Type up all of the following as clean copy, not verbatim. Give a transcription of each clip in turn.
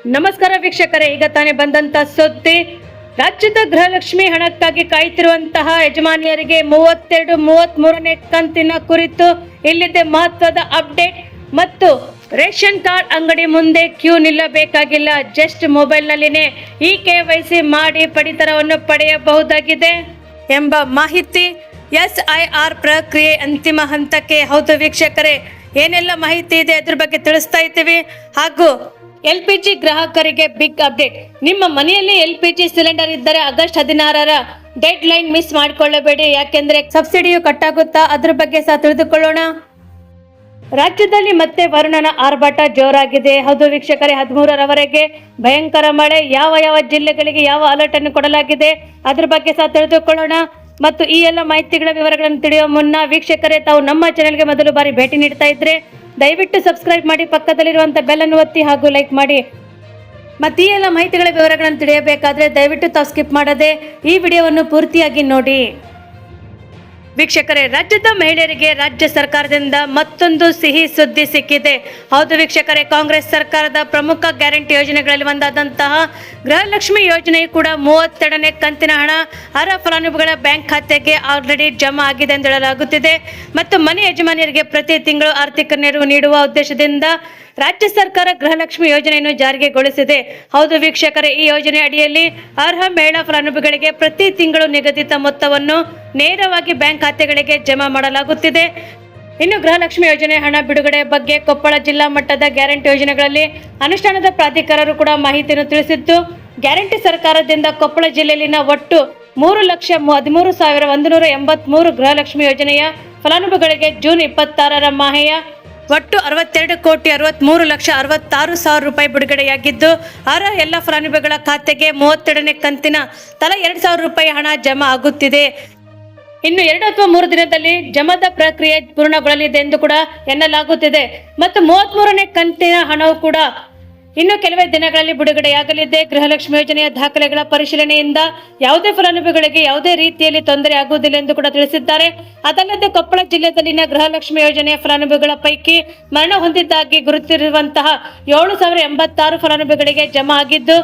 ನಮಸ್ಕಾರ ವೀಕ್ಷಕರೇ, ಈಗ ತಾನೇ ಬಂದಂತ ಸುದ್ದಿ. ರಾಜ್ಯದ ಗೃಹಲಕ್ಷ್ಮಿ ಹಣಕ್ಕಾಗಿ ಕಾಯ್ತಿರುವಂತಹ ಯಜಮಾನಿಯರಿಗೆ 33ನೇ ಕಂತಿನ ಕುರಿತು ಇಲ್ಲಿದೆ ಮಹತ್ವದ ಅಪ್ಡೇಟ್. ಮತ್ತು ರೇಷನ್ ಕಾರ್ಡ್ ಅಂಗಡಿ ಮುಂದೆ ಕ್ಯೂ ನಿಲ್ಲಬೇಕಾಗಿಲ್ಲ, ಜಸ್ಟ್ ಮೊಬೈಲ್ನಲ್ಲಿನೇ KYC ಮಾಡಿ ಪಡಿತರವನ್ನು ಪಡೆಯಬಹುದಾಗಿದೆ ಎಂಬ ಮಾಹಿತಿ. SIR ಪ್ರಕ್ರಿಯೆ ಅಂತಿಮ ಹಂತಕ್ಕೆ. ಹೌದು ವೀಕ್ಷಕರೇ, ಏನೆಲ್ಲ ಮಾಹಿತಿ ಇದೆ ಅದ್ರ ಬಗ್ಗೆ ತಿಳಿಸ್ತಾ ಇದ್ದೀವಿ. ಹಾಗೂ LPG ಗ್ರಾಹಕರಿಗೆ ಬಿಗ್ ಅಪ್ಡೇಟ್. ನಿಮ್ಮ ಮನೆಯಲ್ಲಿ LPG ಸಿಲಿಂಡರ್ ಇದ್ದರೆ ಆಗಸ್ಟ್ 16ರ ಡೆಡ್ ಲೈನ್ ಮಿಸ್ ಮಾಡಿಕೊಳ್ಳಬೇಡಿ, ಯಾಕೆಂದ್ರೆ ಸಬ್ಸಿಡಿಯು ಕಟ್ಟಾಗುತ್ತಾ, ಅದ್ರ ಬಗ್ಗೆ ಸಹ ತಿಳಿದುಕೊಳ್ಳೋಣ. ರಾಜ್ಯದಲ್ಲಿ ಮತ್ತೆ ವರುಣನ ಆರ್ಭಟ ಜೋರಾಗಿದೆ. ಹೌದು ವೀಕ್ಷಕರೇ, 13ರವರೆಗೆ ಭಯಂಕರ ಮಳೆ. ಯಾವ ಜಿಲ್ಲೆಗಳಿಗೆ ಯಾವ ಅಲರ್ಟ್ ಅನ್ನು ಕೊಡಲಾಗಿದೆ ಅದ್ರ ಬಗ್ಗೆ ಸಹ ತಿಳಿದುಕೊಳ್ಳೋಣ. ಮತ್ತು ಈ ಎಲ್ಲ ಮಾಹಿತಿಗಳ ವಿವರಗಳನ್ನು ತಿಳಿಯುವ ಮುನ್ನ ವೀಕ್ಷಕರೇ, ತಾವು ನಮ್ಮ ಚಾನೆಲ್ಗೆ ಮೊದಲು ಬಾರಿ ಭೇಟಿ ನೀಡ್ತಾ ಇದ್ರೆ ದಯವಿಟ್ಟು ಸಬ್ಸ್ಕ್ರೈಬ್ ಮಾಡಿ, ಪಕ್ಕದಲ್ಲಿರುವಂತಹ ಬೆಲ್ ಅನ್ನು ಒತ್ತಿ ಹಾಗೂ ಲೈಕ್ ಮಾಡಿ. ಮತ್ತು ಈ ಎಲ್ಲ ಮಾಹಿತಿಗಳ ವಿವರಗಳನ್ನು ತಿಳಿಯಬೇಕಾದ್ರೆ ದಯವಿಟ್ಟು ತಾವು ಸ್ಕಿಪ್ ಮಾಡದೆ ಈ ವಿಡಿಯೋವನ್ನು ಪೂರ್ತಿಯಾಗಿ ನೋಡಿ. ವೀಕ್ಷಕರೇ, ರಾಜ್ಯದ ಮಹಿಳೆಯರಿಗೆ ರಾಜ್ಯ ಸರ್ಕಾರದಿಂದ ಮತ್ತೊಂದು ಸಿಹಿ ಸುದ್ದಿ ಸಿಕ್ಕಿದೆ. ಹೌದು ವೀಕ್ಷಕರೇ, ಕಾಂಗ್ರೆಸ್ ಸರ್ಕಾರದ ಪ್ರಮುಖ ಗ್ಯಾರಂಟಿ ಯೋಜನೆಗಳಲ್ಲಿ ಒಂದಾದಂತಹ ಗೃಹಲಕ್ಷ್ಮಿ ಯೋಜನೆಯು ಕೂಡ 32ನೇ ಕಂತಿನ ಹಣ ಅರ್ಹ ಫಲಾನುಭವಿಗಳ ಬ್ಯಾಂಕ್ ಖಾತೆಗೆ ಆಲ್ರೆಡಿ ಜಮಾ ಆಗಿದೆ ಎಂದು ಹೇಳಲಾಗುತ್ತಿದೆ. ಮತ್ತು ಮನೆ ಯಜಮಾನಿಯರಿಗೆ ಪ್ರತಿ ತಿಂಗಳು ಆರ್ಥಿಕ ನೆರವು ನೀಡುವ ಉದ್ದೇಶದಿಂದ ರಾಜ್ಯ ಸರ್ಕಾರ ಗೃಹಲಕ್ಷ್ಮಿ ಯೋಜನೆಯನ್ನು ಜಾರಿಗೆಗೊಳಿಸಿದೆ. ಹೌದು ವೀಕ್ಷಕರೇ, ಈ ಯೋಜನೆ ಅಡಿಯಲ್ಲಿ ಅರ್ಹ ಮಹಿಳಾ ಫಲಾನುಭವಿಗಳಿಗೆ ಪ್ರತಿ ತಿಂಗಳು ನಿಗದಿತ ಮೊತ್ತವನ್ನು ನೇರವಾಗಿ ಬ್ಯಾಂಕ್ ಖಾತೆಗಳಿಗೆ ಜಮಾ ಮಾಡಲಾಗುತ್ತಿದೆ. ಇನ್ನು ಗೃಹಲಕ್ಷ್ಮಿ ಯೋಜನೆ ಹಣ ಬಿಡುಗಡೆ ಬಗ್ಗೆ ಕೊಪ್ಪಳ ಜಿಲ್ಲಾ ಮಟ್ಟದ ಗ್ಯಾರಂಟಿ ಯೋಜನೆಗಳಲ್ಲಿ ಅನುಷ್ಠಾನದ ಪ್ರಾಧಿಕಾರರು ಕೂಡ ಮಾಹಿತಿಯನ್ನು ತಿಳಿಸಿದ್ದು, ಗ್ಯಾರಂಟಿ ಸರ್ಕಾರದಿಂದ ಕೊಪ್ಪಳ ಜಿಲ್ಲೆಯಲ್ಲಿನ ಒಟ್ಟು 3,13,183 ಗೃಹಲಕ್ಷ್ಮಿ ಯೋಜನೆಯ ಫಲಾನುಭವಿಗಳಿಗೆ ಜೂನ್ 26ರ ಮಾಹೆಯ ಒಟ್ಟು 62,63,66,000 ರೂಪಾಯಿ ಬಿಡುಗಡೆಯಾಗಿದ್ದು, ಅರ್ಹ ಎಲ್ಲ ಫಲಾನುಭವಿಗಳ ಖಾತೆಗೆ 32ನೇ ಕಂತಿನ ತಲಾ 2,000 ರೂಪಾಯಿ ಹಣ ಜಮಾ ಆಗುತ್ತಿದೆ. ಇನ್ನು 2 ಅಥವಾ 3 ದಿನದಲ್ಲಿ ಜಮಾದ ಪ್ರಕ್ರಿಯೆ ಪೂರ್ಣಗೊಳ್ಳಲಿದೆ ಎಂದು ಕೂಡ ಎನ್ನಲಾಗುತ್ತಿದೆ. ಮತ್ತು 33ನೇ ಕಂತಿನ ಹಣವು ಕೂಡ ಇನ್ನು ಕೆಲವೇ ದಿನಗಳಲ್ಲಿ ಬಿಡುಗಡೆಯಾಗಲಿದೆ. ಗೃಹಲಕ್ಷ್ಮಿ ಯೋಜನೆಯ ದಾಖಲೆಗಳ ಪರಿಶೀಲನೆಯಿಂದ ಯಾವುದೇ ಫಲಾನುಭವಿಗಳಿಗೆ ಯಾವುದೇ ರೀತಿಯಲ್ಲಿ ತೊಂದರೆ ಆಗುವುದಿಲ್ಲ ಎಂದು ಕೂಡ ತಿಳಿಸಿದ್ದಾರೆ. ಅದಲ್ಲದೆ ಕೊಪ್ಪಳ ಜಿಲ್ಲೆಯಲ್ಲಿನ ಗೃಹಲಕ್ಷ್ಮಿ ಯೋಜನೆಯ ಫಲಾನುಭವಿಗಳ ಪೈಕಿ ಮರಣ ಹೊಂದಿದ್ದಾಗಿ ಗುರುತಿರುವಂತಹ 7,086 ಫಲಾನುಭವಿಗಳಿಗೆ ಜಮಾ ಆಗಿದ್ದು,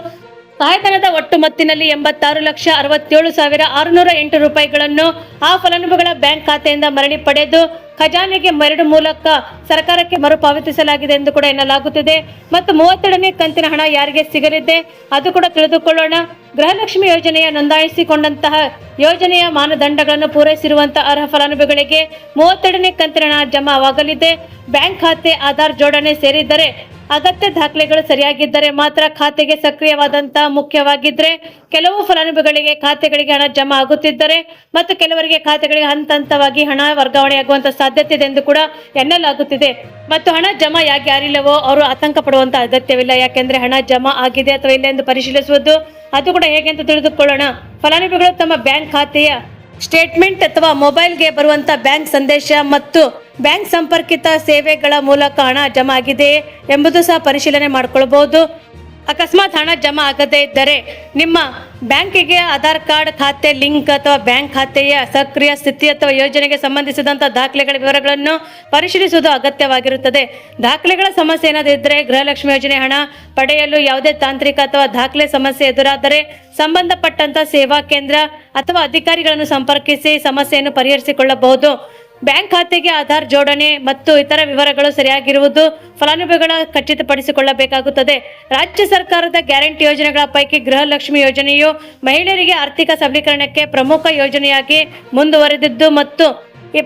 ಸಹಾಯಧನದ ಒಟ್ಟು ಮೊತ್ತಿನಲ್ಲಿ 86,67,608 ರೂಪಾಯಿಗಳನ್ನು ಆ ಫಲಾನುಭವಿಗಳ ಬ್ಯಾಂಕ್ ಖಾತೆಯಿಂದ ಮರಳಿ ಪಡೆದು ಖಜಾನೆಗೆ ಮರಳು ಮೂಲಕ ಸರ್ಕಾರಕ್ಕೆ ಮರುಪಾವತಿಸಲಾಗಿದೆ ಎಂದು ಕೂಡ ಎನ್ನಲಾಗುತ್ತಿದೆ. ಮತ್ತು 32ನೇ ಕಂತಿನ ಹಣ ಯಾರಿಗೆ ಸಿಗಲಿದೆ ಅದು ಕೂಡ ತಿಳಿದುಕೊಳ್ಳೋಣ. ಗೃಹಲಕ್ಷ್ಮಿ ಯೋಜನೆಯ ನೋಂದಾಯಿಸಿಕೊಂಡಂತಹ ಯೋಜನೆಯ ಮಾನದಂಡಗಳನ್ನು ಪೂರೈಸಿರುವಂತಹ ಅರ್ಹ ಫಲಾನುಭವಿಗಳಿಗೆ 32ನೇ ಕಂತಿನ ಹಣ ಜಮಾವಾಗಲಿದೆ. ಬ್ಯಾಂಕ್ ಖಾತೆ ಆಧಾರ್ ಜೋಡಣೆ ಸೇರಿದ್ದರೆ, ಅಗತ್ಯ ದಾಖಲೆಗಳು ಸರಿಯಾಗಿದ್ದರೆ ಮಾತ್ರ ಖಾತೆಗೆ ಸಕ್ರಿಯವಾದಂತಹ ಮುಖ್ಯವಾಗಿದ್ದರೆ ಕೆಲವು ಫಲಾನುಭವಿಗಳಿಗೆ ಖಾತೆಗಳಿಗೆ ಹಣ ಜಮಾ ಆಗುತ್ತಿದ್ದರೆ ಮತ್ತು ಕೆಲವರಿಗೆ ಖಾತೆಗಳಿಗೆ ಹಂತವಾಗಿ ಹಣ ವರ್ಗಾವಣೆಯಾಗುವಂತಹ ಸಾಧ್ಯತೆ ಇದೆ ಎಂದು ಕೂಡ ಎನ್ನಲಾಗುತ್ತಿದೆ. ಮತ್ತು ಹಣ ಜಮಾ ಯಾರಿಲ್ಲವೋ ಅವರು ಆತಂಕ ಪಡುವಂತಹ ಅಗತ್ಯವಿಲ್ಲ, ಯಾಕೆಂದ್ರೆ ಹಣ ಜಮಾ ಆಗಿದೆ ಅಥವಾ ಇಲ್ಲ ಎಂದು ಪರಿಶೀಲಿಸುವುದು ಅದು ಕೂಡ ಹೇಗೆ ಅಂತ ತಿಳಿದುಕೊಳ್ಳೋಣ. ಫಲಾನುಭವಿಗಳು ತಮ್ಮ ಬ್ಯಾಂಕ್ ಖಾತೆಯ ಸ್ಟೇಟ್ಮೆಂಟ್ ಅಥವಾ ಮೊಬೈಲ್ಗೆ ಬರುವಂತ ಬ್ಯಾಂಕ್ ಸಂದೇಶ ಮತ್ತು ಬ್ಯಾಂಕ್ ಸಂಪರ್ಕಿತ ಸೇವೆಗಳ ಮೂಲಕ ಹಣ ಜಮಾ ಆಗಿದೆ ಎಂಬುದು ಸಹ ಪರಿಶೀಲನೆ ಮಾಡಿಕೊಳ್ಳಬಹುದು. ಅಕಸ್ಮಾತ್ ಹಣ ಜಮಾ ಆಗದೇ ಇದ್ದರೆ ನಿಮ್ಮ ಬ್ಯಾಂಕಿಗೆ ಆಧಾರ್ ಕಾರ್ಡ್ ಖಾತೆ ಲಿಂಕ್ ಅಥವಾ ಬ್ಯಾಂಕ್ ಖಾತೆಯ ಸಕ್ರಿಯ ಸ್ಥಿತಿ ಅಥವಾ ಯೋಜನೆಗೆ ಸಂಬಂಧಿಸಿದಂತಹ ದಾಖಲೆಗಳ ವಿವರಗಳನ್ನು ಪರಿಶೀಲಿಸುವುದು ಅಗತ್ಯವಾಗಿರುತ್ತದೆ. ದಾಖಲೆಗಳ ಸಮಸ್ಯೆ ಏನಾದರೂ ಇದ್ದರೆ, ಗೃಹಲಕ್ಷ್ಮಿ ಯೋಜನೆ ಹಣ ಪಡೆಯಲು ಯಾವುದೇ ತಾಂತ್ರಿಕ ಅಥವಾ ದಾಖಲೆ ಸಮಸ್ಯೆ ಎದುರಾದರೆ ಸಂಬಂಧಪಟ್ಟಂತಹ ಸೇವಾ ಕೇಂದ್ರ ಅಥವಾ ಅಧಿಕಾರಿಗಳನ್ನು ಸಂಪರ್ಕಿಸಿ ಸಮಸ್ಯೆಯನ್ನು ಪರಿಹರಿಸಿಕೊಳ್ಳಬಹುದು. ಬ್ಯಾಂಕ್ ಖಾತೆಗೆ ಆಧಾರ್ ಜೋಡಣೆ ಮತ್ತು ಇತರ ವಿವರಗಳು ಸರಿಯಾಗಿರುವುದು ಫಲಾನುಭವಿಗಳ ಖಚಿತಪಡಿಸಿಕೊಳ್ಳಬೇಕಾಗುತ್ತದೆ. ರಾಜ್ಯ ಸರ್ಕಾರದ ಗ್ಯಾರಂಟಿ ಯೋಜನೆಗಳ ಪೈಕಿ ಗೃಹಲಕ್ಷ್ಮಿ ಯೋಜನೆಯು ಮಹಿಳೆಯರಿಗೆ ಆರ್ಥಿಕ ಸಬಲೀಕರಣಕ್ಕೆ ಪ್ರಮುಖ ಯೋಜನೆಯಾಗಿ ಮುಂದುವರೆದಿದ್ದು ಮತ್ತು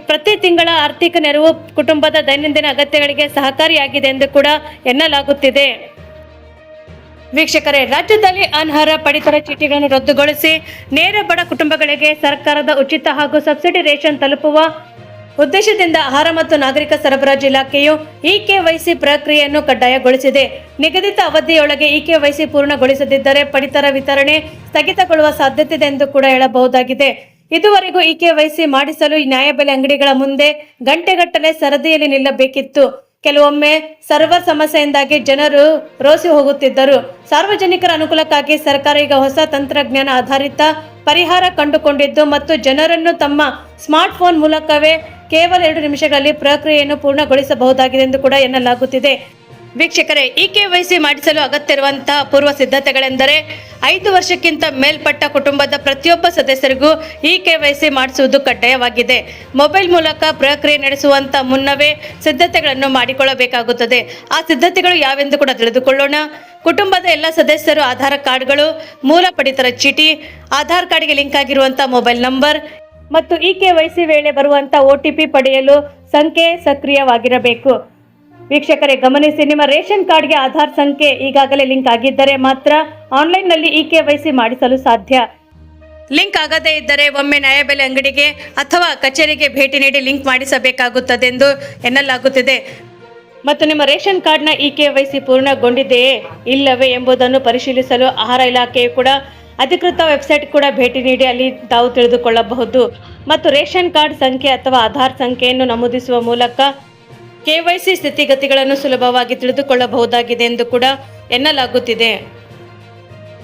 ಪ್ರತಿ ತಿಂಗಳ ಆರ್ಥಿಕ ನೆರವು ಕುಟುಂಬದ ದೈನಂದಿನ ಅಗತ್ಯಗಳಿಗೆ ಸಹಕಾರಿಯಾಗಿದೆ ಎಂದು ಕೂಡ ಎನ್ನಲಾಗುತ್ತಿದೆ. ವೀಕ್ಷಕರೇ, ರಾಜ್ಯದಲ್ಲಿ ಅನರ್ಹ ಪಡಿತರ ಚೀಟಿಗಳನ್ನು ರದ್ದುಗೊಳಿಸಿ ನೇರ ಬಡ ಕುಟುಂಬಗಳಿಗೆ ಸರ್ಕಾರದ ಉಚಿತ ಹಾಗೂ ಸಬ್ಸಿಡಿ ರೇಷನ್ ತಲುಪುವ ಉದ್ದೇಶದಿಂದ ಆಹಾರ ಮತ್ತು ನಾಗರಿಕ ಸರಬರಾಜು ಇಲಾಖೆಯು KYC ಪ್ರಕ್ರಿಯೆಯನ್ನು ಕಡ್ಡಾಯಗೊಳಿಸಿದೆ. ನಿಗದಿತ ಅವಧಿಯೊಳಗೆ KYC ಪೂರ್ಣಗೊಳಿಸದಿದ್ದರೆ ಪಡಿತರ ವಿತರಣೆ ಸ್ಥಗಿತಗೊಳ್ಳುವ ಸಾಧ್ಯತೆ ಇದೆ ಎಂದು ಕೂಡ ಹೇಳಬಹುದಾಗಿದೆ. ಇದುವರೆಗೂ KYC ಮಾಡಿಸಲು ನ್ಯಾಯಬೆಲೆ ಅಂಗಡಿಗಳ ಮುಂದೆ ಗಂಟೆಗಟ್ಟಲೆ ಸರದಿಯಲ್ಲಿ ನಿಲ್ಲಬೇಕಿತ್ತು. ಕೆಲವೊಮ್ಮೆ ಸರ್ವರ್ ಸಮಸ್ಯೆಯಿಂದಾಗಿ ಜನರು ರೋಸಿ ಹೋಗುತ್ತಿದ್ದರು. ಸಾರ್ವಜನಿಕರ ಅನುಕೂಲಕ್ಕಾಗಿ ಸರ್ಕಾರ ಈಗ ಹೊಸ ತಂತ್ರಜ್ಞಾನ ಆಧಾರಿತ ಪರಿಹಾರ ಕಂಡುಕೊಂಡಿದ್ದು ಮತ್ತು ಜನರನ್ನು ತಮ್ಮ ಸ್ಮಾರ್ಟ್ ಫೋನ್ ಮೂಲಕವೇ ಕೇವಲ 2 ನಿಮಿಷಗಳಲ್ಲಿ ಪ್ರಕ್ರಿಯೆಯನ್ನು ಪೂರ್ಣಗೊಳಿಸಬಹುದಾಗಿದೆ ಎಂದು ಕೂಡ ಎನ್ನಲಾಗುತ್ತಿದೆ. ವೀಕ್ಷಕರೇ, ಇಕೆವೈಸಿ ಮಾಡಿಸಲು ಅಗತ್ಯವಿರುವಂತಹ ಪೂರ್ವ ಸಿದ್ಧತೆಗಳೆಂದರೆ 5 ವರ್ಷಕ್ಕಿಂತ ಮೇಲ್ಪಟ್ಟ ಕುಟುಂಬದ ಪ್ರತಿಯೊಬ್ಬ ಸದಸ್ಯರಿಗೂ ಇಕೆವೈಸಿ ಮಾಡಿಸುವುದು ಕಡ್ಡಾಯವಾಗಿದೆ. ಮೊಬೈಲ್ ಮೂಲಕ ಪ್ರಕ್ರಿಯೆ ನಡೆಸುವಂತ ಮುನ್ನವೇ ಸಿದ್ಧತೆಗಳನ್ನು ಮಾಡಿಕೊಳ್ಳಬೇಕಾಗುತ್ತದೆ. ಆ ಸಿದ್ಧತೆಗಳು ಯಾವೆಂದು ಕೂಡ ತಿಳಿದುಕೊಳ್ಳೋಣ. ಕುಟುಂಬದ ಎಲ್ಲ ಸದಸ್ಯರು ಆಧಾರ್ ಕಾರ್ಡ್ಗಳು, ಮೂಲ ಪಡಿತರ ಚೀಟಿ, ಆಧಾರ್ ಕಾರ್ಡ್ಗೆ ಲಿಂಕ್ ಆಗಿರುವಂತಹ ಮೊಬೈಲ್ ನಂಬರ್ ಮತ್ತು ಇಕೆವೈಸಿ ವೇಳೆ ಬರುವಂತಹ OTP ಪಡೆಯಲು ಸಂಖ್ಯೆ ಸಕ್ರಿಯವಾಗಿರಬೇಕು. ವೀಕ್ಷಕರೇ ಗಮನಿಸಿ, ನಿಮ್ಮ ರೇಷನ್ ಕಾರ್ಡ್ಗೆ ಆಧಾರ್ ಸಂಖ್ಯೆ ಈಗಾಗಲೇ ಲಿಂಕ್ ಆಗಿದ್ದರೆ ಮಾತ್ರ ಆನ್ಲೈನ್ನಲ್ಲಿ ಇಕೆವೈಸಿ ಮಾಡಿಸಲು ಸಾಧ್ಯ. ಲಿಂಕ್ ಆಗದೇ ಇದ್ದರೆ ಒಮ್ಮೆ ನ್ಯಾಯಬೆಲೆ ಅಂಗಡಿಗೆ ಅಥವಾ ಕಚೇರಿಗೆ ಭೇಟಿ ನೀಡಿ ಲಿಂಕ್ ಮಾಡಿಸಬೇಕಾಗುತ್ತದೆ ಎಂದು ಎನ್ನಲಾಗುತ್ತಿದೆ. ಮತ್ತು ನಿಮ್ಮ ರೇಷನ್ ಕಾರ್ಡ್ನ ಇಕೆವೈಸಿ ಪೂರ್ಣಗೊಂಡಿದೆಯೇ ಇಲ್ಲವೇ ಎಂಬುದನ್ನು ಪರಿಶೀಲಿಸಲು ಆಹಾರ ಇಲಾಖೆಯು ಕೂಡ ಅಧಿಕೃತ ವೆಬ್ಸೈಟ್ ಕೂಡ ಭೇಟಿ ನೀಡಿ ಅಲ್ಲಿ ತಾವು ತಿಳಿದುಕೊಳ್ಳಬಹುದು. ಮತ್ತು ರೇಷನ್ ಕಾರ್ಡ್ ಸಂಖ್ಯೆ ಅಥವಾ ಆಧಾರ್ ಸಂಖ್ಯೆಯನ್ನು ನಮೂದಿಸುವ ಮೂಲಕ ಕೆವೈಸಿ ಸ್ಥಿತಿಗತಿಗಳನ್ನು ಸುಲಭವಾಗಿ ತಿಳಿದುಕೊಳ್ಳಬಹುದಾಗಿದೆ ಎಂದು ಕೂಡ ಎನ್ನಲಾಗುತ್ತಿದೆ.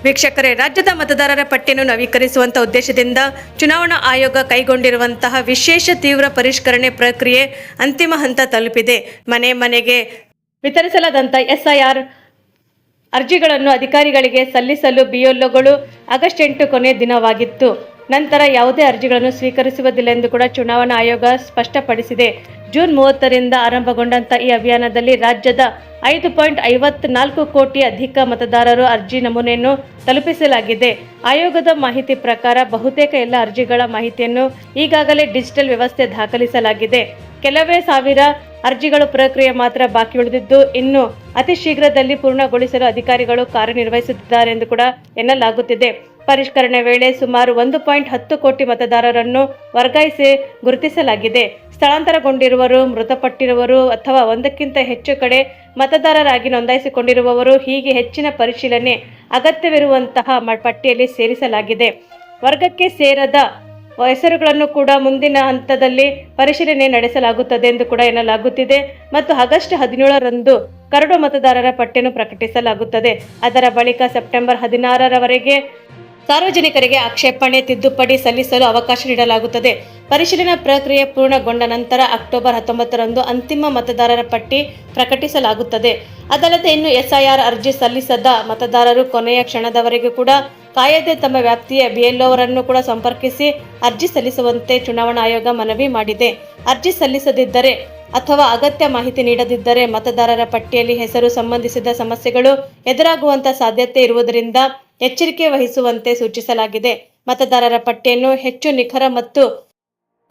ವೀಕ್ಷಕರೇ, ರಾಜ್ಯದ ಮತದಾರರ ಪಟ್ಟಿಯನ್ನು ನವೀಕರಿಸುವಂತಹ ಉದ್ದೇಶದಿಂದ ಚುನಾವಣಾ ಆಯೋಗ ಕೈಗೊಂಡಿರುವಂತಹ ವಿಶೇಷ ತೀವ್ರ ಪರಿಷ್ಕರಣೆ ಪ್ರಕ್ರಿಯೆ ಅಂತಿಮ ಹಂತ ತಲುಪಿದೆ. ಮನೆ ಮನೆಗೆ ವಿತರಿಸಲಾದಂಥ SIR ಅರ್ಜಿಗಳನ್ನು ಅಧಿಕಾರಿಗಳಿಗೆ ಸಲ್ಲಿಸಲು BLOಗಳು ಆಗಸ್ಟ್ 8 ಕೊನೆಯ ದಿನವಾಗಿತ್ತು. ನಂತರ ಯಾವುದೇ ಅರ್ಜಿಗಳನ್ನು ಸ್ವೀಕರಿಸುವುದಿಲ್ಲ ಎಂದು ಕೂಡ ಚುನಾವಣಾ ಆಯೋಗ ಸ್ಪಷ್ಟಪಡಿಸಿದೆ. ಜೂನ್ 30ರಿಂದ ಆರಂಭಗೊಂಡಂತ ಈ ಅಭಿಯಾನದಲ್ಲಿ ರಾಜ್ಯದ 5.54 ಕೋಟಿ ಅಧಿಕ ಮತದಾರರು ಅರ್ಜಿ ನಮೂನೆಯನ್ನು ತಲುಪಿಸಲಾಗಿದೆ. ಆಯೋಗದ ಮಾಹಿತಿ ಪ್ರಕಾರ ಬಹುತೇಕ ಎಲ್ಲ ಅರ್ಜಿಗಳ ಮಾಹಿತಿಯನ್ನು ಈಗಾಗಲೇ ಡಿಜಿಟಲ್ ವ್ಯವಸ್ಥೆ ದಾಖಲಿಸಲಾಗಿದೆ. ಕೆಲವೇ ಸಾವಿರ ಅರ್ಜಿಗಳು ಪ್ರಕ್ರಿಯೆ ಮಾತ್ರ ಬಾಕಿ ಉಳಿದಿದ್ದು ಇನ್ನು ಅತಿ ಶೀಘ್ರದಲ್ಲಿ ಪೂರ್ಣಗೊಳಿಸಲು ಅಧಿಕಾರಿಗಳು ಕಾರ್ಯನಿರ್ವಹಿಸುತ್ತಿದ್ದಾರೆ ಎಂದು ಕೂಡ ಎನ್ನಲಾಗುತ್ತಿದೆ. ಪರಿಷ್ಕರಣೆ ವೇಳೆ ಸುಮಾರು 1.10 ಕೋಟಿ ಮತದಾರರನ್ನು ವರ್ಗಾಯಿಸಿ ಗುರುತಿಸಲಾಗಿದೆ. ಸ್ಥಳಾಂತರಗೊಂಡಿರುವವರು, ಮೃತಪಟ್ಟಿರುವವರು ಅಥವಾ ಒಂದಕ್ಕಿಂತ ಹೆಚ್ಚು ಕಡೆ ಮತದಾರರಾಗಿ ನೋಂದಾಯಿಸಿಕೊಂಡಿರುವವರು ಹೀಗೆ ಹೆಚ್ಚಿನ ಪರಿಶೀಲನೆ ಅಗತ್ಯವಿರುವಂತಹ ಪಟ್ಟಿಯಲ್ಲಿ ಸೇರಿಸಲಾಗಿದೆ. ವರ್ಗಕ್ಕೆ ಸೇರದ ಹೆಸರುಗಳನ್ನು ಕೂಡ ಮುಂದಿನ ಹಂತದಲ್ಲಿ ಪರಿಶೀಲನೆ ನಡೆಸಲಾಗುತ್ತದೆ ಎಂದು ಕೂಡ ಎನ್ನಲಾಗುತ್ತಿದೆ. ಮತ್ತು ಆಗಸ್ಟ್ 17ರಂದು ಕರಡು ಮತದಾರರ ಪಟ್ಟಿಯನ್ನು ಪ್ರಕಟಿಸಲಾಗುತ್ತದೆ. ಅದರ ಬಳಿಕ ಸೆಪ್ಟೆಂಬರ್ 16ರವರೆಗೆ ಸಾರ್ವಜನಿಕರಿಗೆ ಆಕ್ಷೇಪಣೆ ತಿದ್ದುಪಡಿ ಸಲ್ಲಿಸಲು ಅವಕಾಶ ನೀಡಲಾಗುತ್ತದೆ. ಪರಿಶೀಲನಾ ಪ್ರಕ್ರಿಯೆ ಪೂರ್ಣಗೊಂಡ ನಂತರ ಅಕ್ಟೋಬರ್ 19ರಂದು ಅಂತಿಮ ಮತದಾರರ ಪಟ್ಟಿ ಪ್ರಕಟಿಸಲಾಗುತ್ತದೆ. ಅದಲ್ಲದೆ ಇನ್ನು SIR ಅರ್ಜಿ ಸಲ್ಲಿಸದ ಮತದಾರರು ಕೊನೆಯ ಕ್ಷಣದವರೆಗೂ ಕೂಡ ಕಾಯದೆ ತಮ್ಮ ವ್ಯಾಪ್ತಿಯ BLOವರನ್ನು ಕೂಡ ಸಂಪರ್ಕಿಸಿ ಅರ್ಜಿ ಸಲ್ಲಿಸುವಂತೆ ಚುನಾವಣಾ ಆಯೋಗ ಮನವಿ ಮಾಡಿದೆ. ಅರ್ಜಿ ಸಲ್ಲಿಸದಿದ್ದರೆ ಅಥವಾ ಅಗತ್ಯ ಮಾಹಿತಿ ನೀಡದಿದ್ದರೆ ಮತದಾರರ ಪಟ್ಟಿಯಲ್ಲಿ ಹೆಸರು ಸಂಬಂಧಿಸಿದ ಸಮಸ್ಯೆಗಳು ಎದುರಾಗುವಂತ ಸಾಧ್ಯತೆ ಇರುವುದರಿಂದ ಎಚ್ಚರಿಕೆ ವಹಿಸುವಂತೆ ಸೂಚಿಸಲಾಗಿದೆ. ಮತದಾರರ ಪಟ್ಟಿಯನ್ನು ಹೆಚ್ಚು ನಿಖರ ಮತ್ತು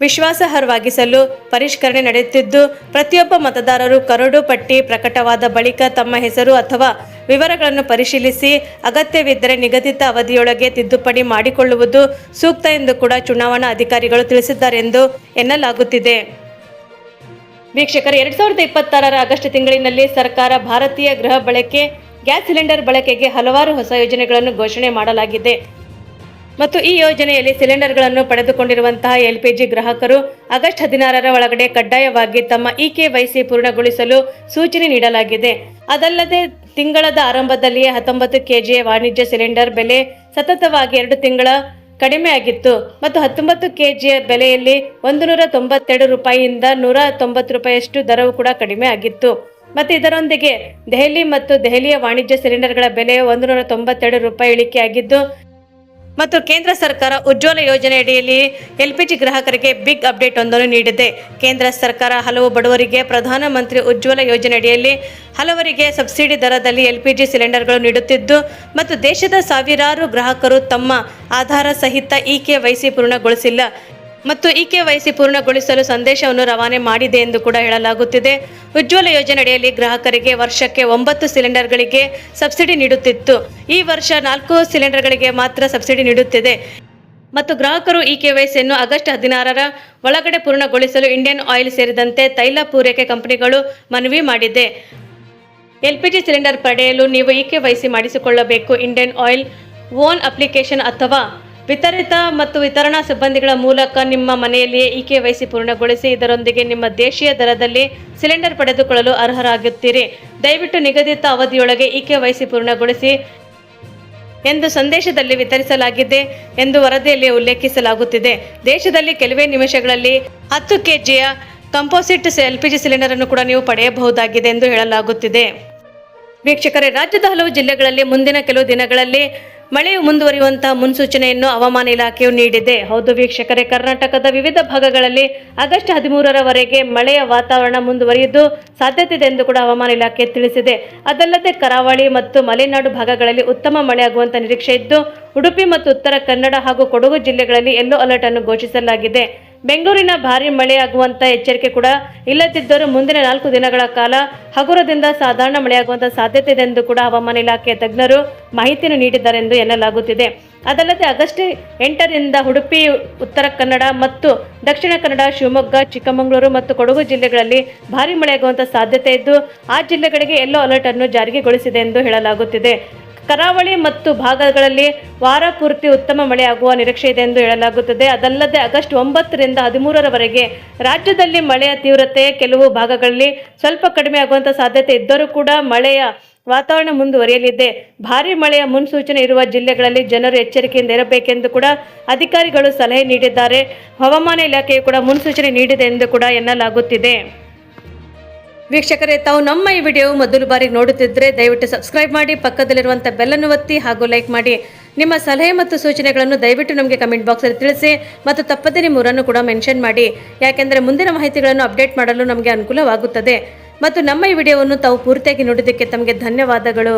ವಿಶ್ವಾಸಾರ್ಹವಾಗಿಸಲು ಪರಿಷ್ಕರಣೆ ನಡೆಯುತ್ತಿದ್ದು, ಪ್ರತಿಯೊಬ್ಬ ಮತದಾರರು ಕರಡು ಪಟ್ಟಿ ಪ್ರಕಟವಾದ ಬಳಿಕ ತಮ್ಮ ಹೆಸರು ಅಥವಾ ವಿವರಗಳನ್ನು ಪರಿಶೀಲಿಸಿ ಅಗತ್ಯವಿದ್ದರೆ ನಿಗದಿತ ಅವಧಿಯೊಳಗೆ ತಿದ್ದುಪಡಿ ಮಾಡಿಕೊಳ್ಳುವುದು ಸೂಕ್ತ ಎಂದು ಕೂಡ ಚುನಾವಣಾ ಅಧಿಕಾರಿಗಳು ತಿಳಿಸಿದ್ದಾರೆ ಎಂದು ಎನ್ನಲಾಗುತ್ತಿದೆ. ವೀಕ್ಷಕರು, 2026ರ ಆಗಸ್ಟ್ ತಿಂಗಳಿನಲ್ಲಿ ಸರ್ಕಾರ ಭಾರತೀಯ ಗೃಹ ಬಳಕೆ ಗ್ಯಾಸ್ ಸಿಲಿಂಡರ್ ಬಳಕೆಗೆ ಹಲವಾರು ಹೊಸ ಯೋಜನೆಗಳನ್ನು ಘೋಷಣೆ ಮಾಡಲಾಗಿದೆ. ಮತ್ತು ಈ ಯೋಜನೆಯಲ್ಲಿ ಸಿಲಿಂಡರ್ಗಳನ್ನು ಪಡೆದುಕೊಂಡಿರುವಂತಹ LPG ಗ್ರಾಹಕರು ಆಗಸ್ಟ್ 16ರ ಒಳಗಡೆ ಕಡ್ಡಾಯವಾಗಿ ತಮ್ಮ ಇಕೆವೈಸಿ ಪೂರ್ಣಗೊಳಿಸಲು ಸೂಚನೆ ನೀಡಲಾಗಿದೆ. ಅದಲ್ಲದೆ ತಿಂಗಳದ ಆರಂಭದಲ್ಲಿಯೇ 19 kg ವಾಣಿಜ್ಯ ಸಿಲಿಂಡರ್ ಬೆಲೆ ಸತತವಾಗಿ 2 ತಿಂಗಳ ಕಡಿಮೆ ಆಗಿತ್ತು ಮತ್ತು 19 kg ಬೆಲೆಯಲ್ಲಿ 192 ರೂಪಾಯಿಯಿಂದ 190 ರೂಪಾಯಿಯಷ್ಟು ದರವು ಕೂಡ ಕಡಿಮೆ ಆಗಿತ್ತು. ಮತ್ತು ಇದರೊಂದಿಗೆ ದೆಹಲಿ ಮತ್ತು ದೆಹಲಿಯ ವಾಣಿಜ್ಯ ಸಿಲಿಂಡರ್ಗಳ ಬೆಲೆ 192 ರೂಪಾಯಿ ಇಳಿಕೆಯಾಗಿದ್ದು ಮತ್ತು ಕೇಂದ್ರ ಸರ್ಕಾರ ಉಜ್ವಲ ಯೋಜನೆಯಡಿಯಲ್ಲಿ LPG ಗ್ರಾಹಕರಿಗೆ ಬಿಗ್ ಅಪ್ಡೇಟ್ ಒಂದನ್ನು ನೀಡಿದೆ. ಕೇಂದ್ರ ಸರ್ಕಾರ ಹಲವು ಬಡವರಿಗೆ ಪ್ರಧಾನಮಂತ್ರಿ ಉಜ್ವಲ ಯೋಜನೆಯಡಿಯಲ್ಲಿ ಹಲವರಿಗೆ ಸಬ್ಸಿಡಿ ದರದಲ್ಲಿ LPG ಸಿಲಿಂಡರ್ಗಳು ನೀಡುತ್ತಿದ್ದು ಮತ್ತು ದೇಶದ ಸಾವಿರಾರು ಗ್ರಾಹಕರು ತಮ್ಮ ಆಧಾರ ಸಹಿತ ಇಕೆವೈಸಿ ಪೂರ್ಣಗೊಳಿಸಿಲ್ಲ ಮತ್ತು ಇಕೆವೈಸಿ ಪೂರ್ಣಗೊಳಿಸಲು ಸಂದೇಶವನ್ನು ರವಾನೆ ಮಾಡಿದೆ ಎಂದು ಕೂಡ ಹೇಳಲಾಗುತ್ತಿದೆ. ಉಜ್ವಲ ಯೋಜನೆಯಡಿಯಲ್ಲಿ ಗ್ರಾಹಕರಿಗೆ ವರ್ಷಕ್ಕೆ 9 ಸಿಲಿಂಡರ್ಗಳಿಗೆ ಸಬ್ಸಿಡಿ ನೀಡುತ್ತಿತ್ತು. ಈ ವರ್ಷ 4 ಸಿಲಿಂಡರ್ಗಳಿಗೆ ಮಾತ್ರ ಸಬ್ಸಿಡಿ ನೀಡುತ್ತಿದೆ. ಮತ್ತು ಗ್ರಾಹಕರು ಇಕೆವೈಸಿಯನ್ನು ಆಗಸ್ಟ್ 16ರ ಒಳಗಡೆ ಪೂರ್ಣಗೊಳಿಸಲು ಇಂಡಿಯನ್ ಆಯಿಲ್ ಸೇರಿದಂತೆ ತೈಲ ಪೂರೈಕೆ ಕಂಪನಿಗಳು ಮನವಿ ಮಾಡಿದೆ. LPG ಸಿಲಿಂಡರ್ ಪಡೆಯಲು ನೀವು ಇಕೆವೈಸಿ ಮಾಡಿಸಿಕೊಳ್ಳಬೇಕು. ಇಂಡಿಯನ್ ಆಯಿಲ್ ಓನ್ ಅಪ್ಲಿಕೇಶನ್ ಅಥವಾ ವಿತರಿತ ಮತ್ತು ವಿತರಣಾ ಸಿಬ್ಬಂದಿಗಳ ಮೂಲಕ ನಿಮ್ಮ ಮನೆಯಲ್ಲಿಯೇ ಇಕೆವೈಸಿ ಪೂರ್ಣಗೊಳಿಸಿ ಇದರೊಂದಿಗೆ ನಿಮ್ಮ ದೇಶೀಯ ದರದಲ್ಲಿ ಸಿಲಿಂಡರ್ ಪಡೆದುಕೊಳ್ಳಲು ಅರ್ಹರಾಗುತ್ತೀರಿ. ದಯವಿಟ್ಟು ನಿಗದಿತ ಅವಧಿಯೊಳಗೆ ಇಕೆವೈಸಿ ಪೂರ್ಣಗೊಳಿಸಿ ಎಂದು ಸಂದೇಶದಲ್ಲಿ ವಿತರಿಸಲಾಗಿದೆ ಎಂದು ವರದಿಯಲ್ಲಿ ಉಲ್ಲೇಖಿಸಲಾಗುತ್ತಿದೆ. ದೇಶದಲ್ಲಿ ಕೆಲವೇ ನಿಮಿಷಗಳಲ್ಲಿ 10 kg ಕಂಪೋಸಿಟ್ LPG ಸಿಲಿಂಡರ್ ಅನ್ನು ಕೂಡ ನೀವು ಪಡೆಯಬಹುದಾಗಿದೆ ಎಂದು ಹೇಳಲಾಗುತ್ತಿದೆ. ವೀಕ್ಷಕರೇ, ರಾಜ್ಯದ ಹಲವು ಜಿಲ್ಲೆಗಳಲ್ಲಿ ಮುಂದಿನ ಕೆಲವು ದಿನಗಳಲ್ಲಿ ಮಳೆಯು ಮುಂದುವರಿಯುವಂತಹ ಮುನ್ಸೂಚನೆಯನ್ನು ಹವಾಮಾನ ಇಲಾಖೆಯು ನೀಡಿದೆ. ಹೌದು ವೀಕ್ಷಕರೇ, ಕರ್ನಾಟಕದ ವಿವಿಧ ಭಾಗಗಳಲ್ಲಿ ಆಗಸ್ಟ್ 13ರವರೆಗೆ ಮಳೆಯ ವಾತಾವರಣ ಮುಂದುವರಿಯುವುದು ಸಾಧ್ಯತೆ ಇದೆ ಎಂದು ಕೂಡ ಹವಾಮಾನ ಇಲಾಖೆ ತಿಳಿಸಿದೆ. ಅದಲ್ಲದೆ ಕರಾವಳಿ ಮತ್ತು ಮಲೆನಾಡು ಭಾಗಗಳಲ್ಲಿ ಉತ್ತಮ ಮಳೆಯಾಗುವಂತ ನಿರೀಕ್ಷೆ ಇದ್ದು, ಉಡುಪಿ ಮತ್ತು ಉತ್ತರ ಕನ್ನಡ ಹಾಗೂ ಕೊಡಗು ಜಿಲ್ಲೆಗಳಲ್ಲಿ ಯೆಲ್ಲೋ ಅಲರ್ಟ್ ಅನ್ನು ಘೋಷಿಸಲಾಗಿದೆ. ಬೆಂಗಳೂರಿನ ಭಾರಿ ಮಳೆಯಾಗುವಂತ ಎಚ್ಚರಿಕೆ ಕೂಡ ಇಲ್ಲದಿದ್ದರೂ ಮುಂದಿನ 4 ದಿನಗಳ ಕಾಲ ಹಗುರದಿಂದ ಸಾಧಾರಣ ಮಳೆಯಾಗುವಂತ ಸಾಧ್ಯತೆ ಇದೆ ಎಂದು ಕೂಡ ಹವಾಮಾನ ಇಲಾಖೆಯ ತಜ್ಞರು ಮಾಹಿತಿಯನ್ನು ನೀಡಿದ್ದಾರೆ ಎಂದು ಎನ್ನಲಾಗುತ್ತಿದೆ. ಅದಲ್ಲದೆ ಆಗಸ್ಟ್ 8ರಿಂದ ಉಡುಪಿ, ಉತ್ತರ ಕನ್ನಡ ಮತ್ತು ದಕ್ಷಿಣ ಕನ್ನಡ, ಶಿವಮೊಗ್ಗ, ಚಿಕ್ಕಮಗಳೂರು ಮತ್ತು ಕೊಡಗು ಜಿಲ್ಲೆಗಳಲ್ಲಿ ಭಾರಿ ಮಳೆಯಾಗುವಂತ ಸಾಧ್ಯತೆ ಇದ್ದು, ಆ ಜಿಲ್ಲೆಗಳಿಗೆ ಯೆಲ್ಲೋ ಅಲರ್ಟ್ ಅನ್ನು ಜಾರಿಗೆಗೊಳಿಸಿದೆ ಎಂದು ಹೇಳಲಾಗುತ್ತಿದೆ. ಕರಾವಳಿ ಮತ್ತು ಭಾಗಗಳಲ್ಲಿ ವಾರ ಪೂರ್ತಿ ಉತ್ತಮ ಮಳೆಯಾಗುವ ನಿರೀಕ್ಷೆ ಇದೆ ಎಂದು ಹೇಳಲಾಗುತ್ತದೆ. ಅದಲ್ಲದೆ ಆಗಸ್ಟ್ 9ರಿಂದ 13ರವರೆಗೆ ರಾಜ್ಯದಲ್ಲಿ ಮಳೆಯ ತೀವ್ರತೆ ಕೆಲವು ಭಾಗಗಳಲ್ಲಿ ಸ್ವಲ್ಪ ಕಡಿಮೆ ಆಗುವಂಥ ಸಾಧ್ಯತೆ ಇದ್ದರೂ ಕೂಡ ಮಳೆಯ ವಾತಾವರಣ ಮುಂದುವರಿಯಲಿದೆ. ಭಾರಿ ಮಳೆಯ ಮುನ್ಸೂಚನೆ ಇರುವ ಜಿಲ್ಲೆಗಳಲ್ಲಿ ಜನರು ಎಚ್ಚರಿಕೆಯಿಂದ ಇರಬೇಕೆಂದು ಕೂಡ ಅಧಿಕಾರಿಗಳು ಸಲಹೆ ನೀಡಿದ್ದಾರೆ. ಹವಾಮಾನ ಇಲಾಖೆಯು ಕೂಡ ಮುನ್ಸೂಚನೆ ನೀಡಿದೆ ಎಂದು ಕೂಡ ಎನ್ನಲಾಗುತ್ತಿದೆ. ವೀಕ್ಷಕರೇ, ತಾವು ನಮ್ಮ ಈ ವಿಡಿಯೋ ಮೊದಲು ಬಾರಿಗೆ ನೋಡುತ್ತಿದ್ದರೆ ದಯವಿಟ್ಟು ಸಬ್ಸ್ಕ್ರೈಬ್ ಮಾಡಿ, ಪಕ್ಕದಲ್ಲಿರುವಂಥ ಬೆಲ್ಲನ್ನು ಒತ್ತಿ ಹಾಗೂ ಲೈಕ್ ಮಾಡಿ. ನಿಮ್ಮ ಸಲಹೆ ಮತ್ತು ಸೂಚನೆಗಳನ್ನು ದಯವಿಟ್ಟು ನಮಗೆ ಕಮೆಂಟ್ ಬಾಕ್ಸಲ್ಲಿ ತಿಳಿಸಿ ಮತ್ತು ತಪ್ಪದೇ ನಿಮ್ಮ ಊರನ್ನು ಕೂಡ ಮೆನ್ಷನ್ ಮಾಡಿ. ಯಾಕೆಂದರೆ ಮುಂದಿನ ಮಾಹಿತಿಗಳನ್ನು ಅಪ್ಡೇಟ್ ಮಾಡಲು ನಮಗೆ ಅನುಕೂಲವಾಗುತ್ತದೆ. ಮತ್ತು ನಮ್ಮ ಈ ವಿಡಿಯೋವನ್ನು ತಾವು ಪೂರ್ತಿಯಾಗಿ ನೋಡಿದ್ದಕ್ಕೆ ತಮಗೆ ಧನ್ಯವಾದಗಳು.